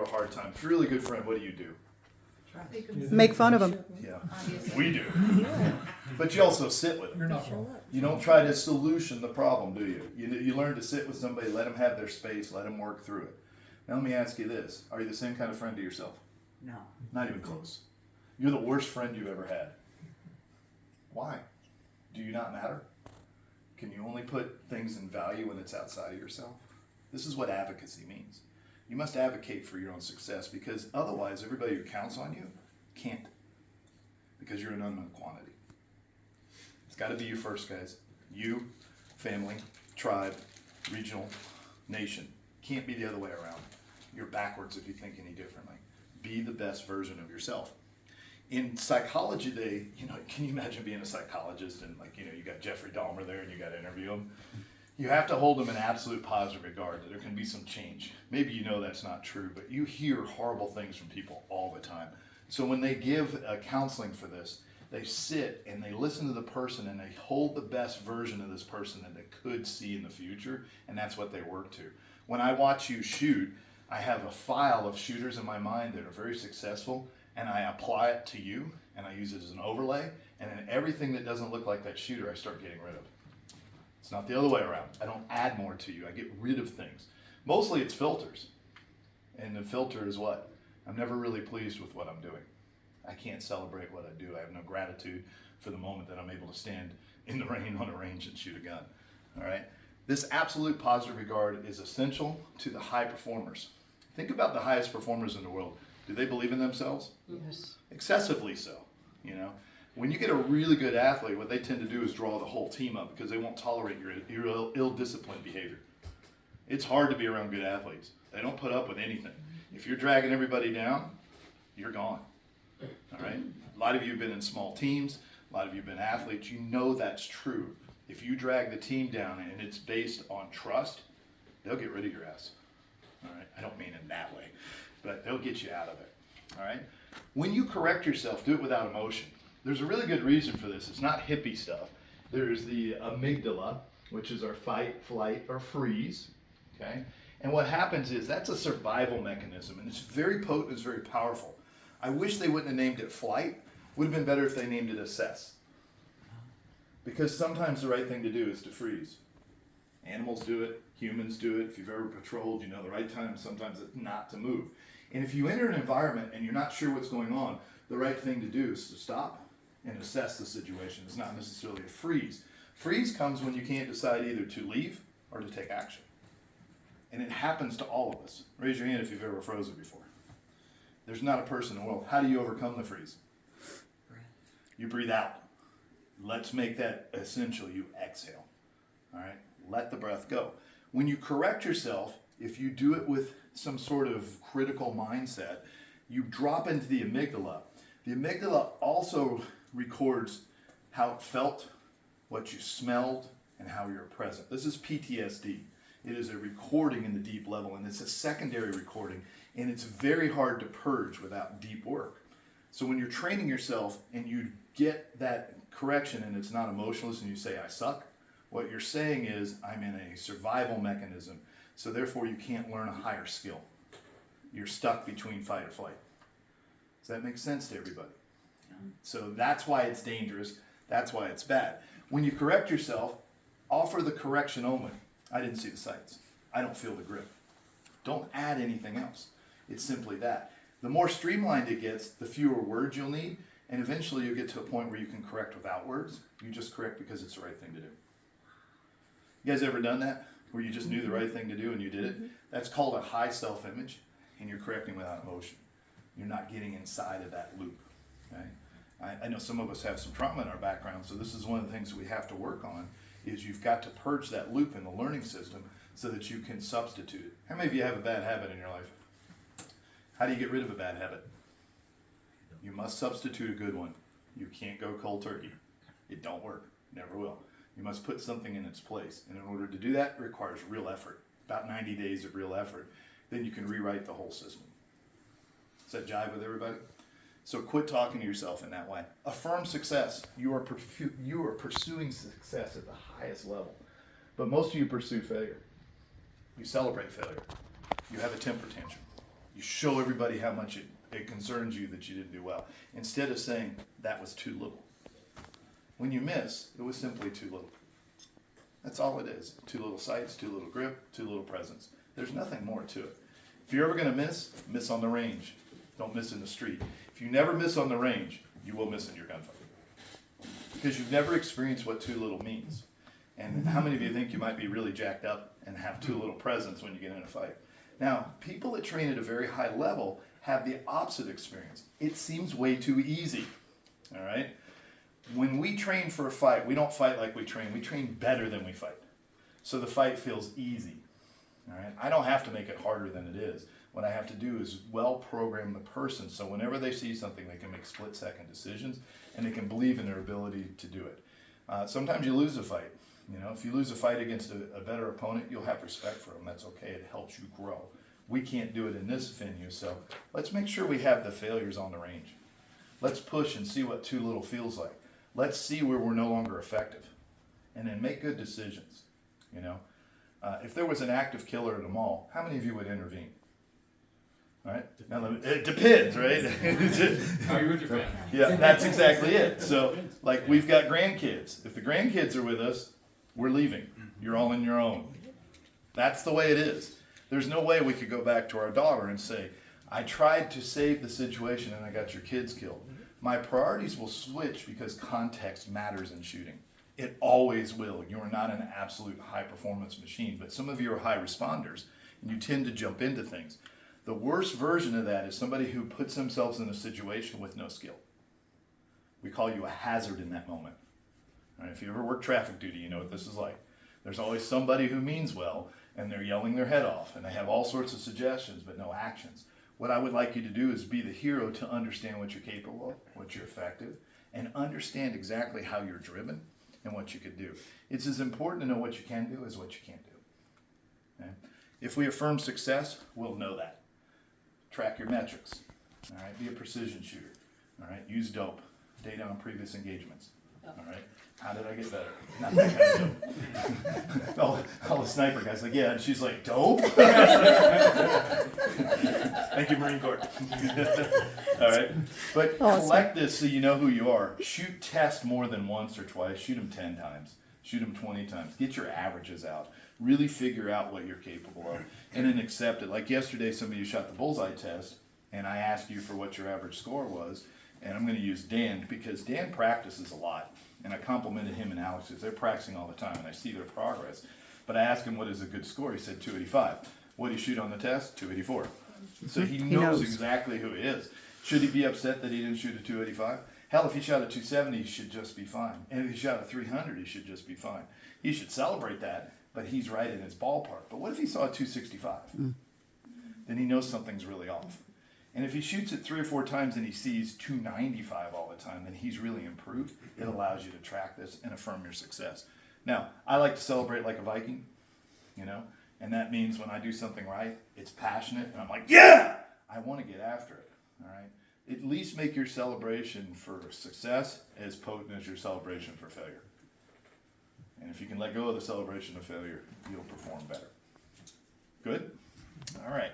a hard time. If you're a really good friend, what do you do? Make fun of them. Yeah, we do. But you also sit with them. You're not wrong. You don't try to solution the problem, do you? You learn to sit with somebody, let them have their space, let them work through it. Now let me ask you this. Are you the same kind of friend to yourself? No. Not even close. You're the worst friend you ever had. Why? Do you not matter? Can you only put things in value when it's outside of yourself? This is what advocacy means. You must advocate for your own success, because otherwise everybody who counts on you can't, because you're an unknown quantity. It's got to be you first, guys. You, family, tribe, regional, nation. Can't be the other way around. You're backwards if you think any differently. Be the best version of yourself. In psychology, can you imagine being a psychologist and you got Jeffrey Dahmer there and you got to interview him? You have to hold them in absolute positive regard that there can be some change. Maybe you know that's not true, but you hear horrible things from people all the time. So when they give counseling for this, they sit and they listen to the person and they hold the best version of this person that they could see in the future, and that's what they work to. When I watch you shoot, I have a file of shooters in my mind that are very successful, and I apply it to you, and I use it as an overlay, and then everything that doesn't look like that shooter, I start getting rid of. It's not the other way around. I don't add more to you. I get rid of things. Mostly it's filters. And the filter is what? I'm never really pleased with what I'm doing. I can't celebrate what I do. I have no gratitude for the moment that I'm able to stand in the rain on a range and shoot a gun. All right? This absolute positive regard is essential to the high performers. Think about the highest performers in the world. Do they believe in themselves? Yes. Excessively so, When you get a really good athlete, what they tend to do is draw the whole team up because they won't tolerate your ill-disciplined behavior. It's hard to be around good athletes. They don't put up with anything. If you're dragging everybody down, you're gone. All right? A lot of you have been in small teams. A lot of you have been athletes. You know that's true. If you drag the team down and it's based on trust, they'll get rid of your ass. All right? I don't mean in that way, but they'll get you out of it. All right? When you correct yourself, do it without emotion. There's a really good reason for this. It's not hippie stuff. There's the amygdala, which is our fight, flight, or freeze. Okay? And what happens is that's a survival mechanism, and it's very potent, it's very powerful. I wish they wouldn't have named it flight. Would have been better if they named it assess. Because sometimes the right thing to do is to freeze. Animals do it, humans do it. If you've ever patrolled, you know the right time sometimes it's not to move. And if you enter an environment and you're not sure what's going on, the right thing to do is to stop and assess the situation. It's not necessarily a freeze. Freeze comes when you can't decide either to leave or to take action. And it happens to all of us. Raise your hand if you've ever frozen before. There's not a person in the world. How do you overcome the freeze? You breathe out. Let's make that essential. You exhale. All right? Let the breath go. When you correct yourself, if you do it with some sort of critical mindset, you drop into the amygdala. The amygdala also records how it felt, what you smelled, and how you're present. This is PTSD. It is a recording in the deep level, and it's a secondary recording, and it's very hard to purge without deep work. So when you're training yourself and you get that correction and it's not emotionless and you say, I suck, what you're saying is, I'm in a survival mechanism, so therefore you can't learn a higher skill. You're stuck between fight or flight. Does that make sense to everybody? So that's why it's dangerous. That's why it's bad. When you correct yourself, offer the correction only. I didn't see the sights. I don't feel the grip. Don't add anything else. It's simply that. The more streamlined it gets, the fewer words you'll need, and eventually you'll get to a point where you can correct without words. You just correct because it's the right thing to do. You guys ever done that? Where you just knew the right thing to do and you did it? That's called a high self-image, and you're correcting without emotion. You're not getting inside of that loop. Okay? I know some of us have some trauma in our background, so this is one of the things that we have to work on, is you've got to purge that loop in the learning system so that you can substitute it. How many of you have a bad habit in your life? How do you get rid of a bad habit? You must substitute a good one. You can't go cold turkey. It don't work. Never will. You must put something in its place. And in order to do that, it requires real effort. About 90 days of real effort. Then you can rewrite the whole system. Does that jive with everybody? So quit talking to yourself in that way. Affirm success. You are pursuing success at the highest level. But most of you pursue failure. You celebrate failure. You have a temper tantrum. You show everybody how much it concerns you that you didn't do well. Instead of saying, that was too little. When you miss, it was simply too little. That's all it is. Too little sights, too little grip, too little presence. There's nothing more to it. If you're ever going to miss on the range. Don't miss in the street. If you never miss on the range, you will miss in your gunfight. Because you've never experienced what too little means. And how many of you think you might be really jacked up and have too little presence when you get in a fight? Now, people that train at a very high level have the opposite experience. It seems way too easy. All right? When we train for a fight, we don't fight like we train. We train better than we fight. So the fight feels easy. All right? I don't have to make it harder than it is. What I have to do is well program the person so whenever they see something, they can make split-second decisions and they can believe in their ability to do it. Sometimes you lose a fight. You know, if you lose a fight against a better opponent, you'll have respect for them. That's okay. It helps you grow. We can't do it in this venue, so let's make sure we have the failures on the range. Let's push and see what too little feels like. Let's see where we're no longer effective, and then make good decisions. You know, if there was an active killer at a mall, how many of you would intervene? All right. Now, it depends, right? How you with your family? Yeah, that's exactly it. So, like, we've got grandkids. If the grandkids are with us, we're leaving. You're all in your own. That's the way it is. There's no way we could go back to our daughter and say, I tried to save the situation and I got your kids killed. My priorities will switch because context matters in shooting. It always will. You are not an absolute high performance machine, but some of you are high responders and you tend to jump into things. The worst version of that is somebody who puts themselves in a situation with no skill. We call you a hazard in that moment. All right, if you ever work traffic duty, you know what this is like. There's always somebody who means well, and they're yelling their head off, and they have all sorts of suggestions, but no actions. What I would like you to do is be the hero to understand what you're capable of, what you're effective, and understand exactly how you're driven and what you could do. It's as important to know what you can do as what you can't do. Okay? If we affirm success, we'll know that. Track your metrics. All right, be a precision shooter. All right, use dope, data on previous engagements. All right, how did I get better? Not that kind of dope. all the sniper guys like, yeah, and she's like, dope? Thank you, Marine Corps. All right, but collect this so you know who you are. Shoot test more than once or twice. Shoot them 10 times. Shoot them 20 times. Get your averages out. Really figure out what you're capable of and then accept it. Like yesterday, some of you shot the bullseye test and I asked you for what your average score was, and I'm going to use Dan because Dan practices a lot, and I complimented him and Alex because they're practicing all the time and I see their progress. But I asked him what is a good score. He said 285. What did he shoot on the test? 284. So he knows exactly who he is. Should he be upset that he didn't shoot a 285? Hell, if he shot a 270, he should just be fine. And if he shot a 300, he should just be fine. He should celebrate that, but he's right in his ballpark. But what if he saw a 265? Then he knows something's really off. And if he shoots it 3 or 4 times and he sees 295 all the time, then he's really improved. It allows you to track this and affirm your success. Now, I like to celebrate like a Viking, you know, and that means when I do something right, it's passionate, and I'm like, yeah, I want to get after it, all right? At least make your celebration for success as potent as your celebration for failure. And if you can let go of the celebration of failure, you'll perform better. Good? All right.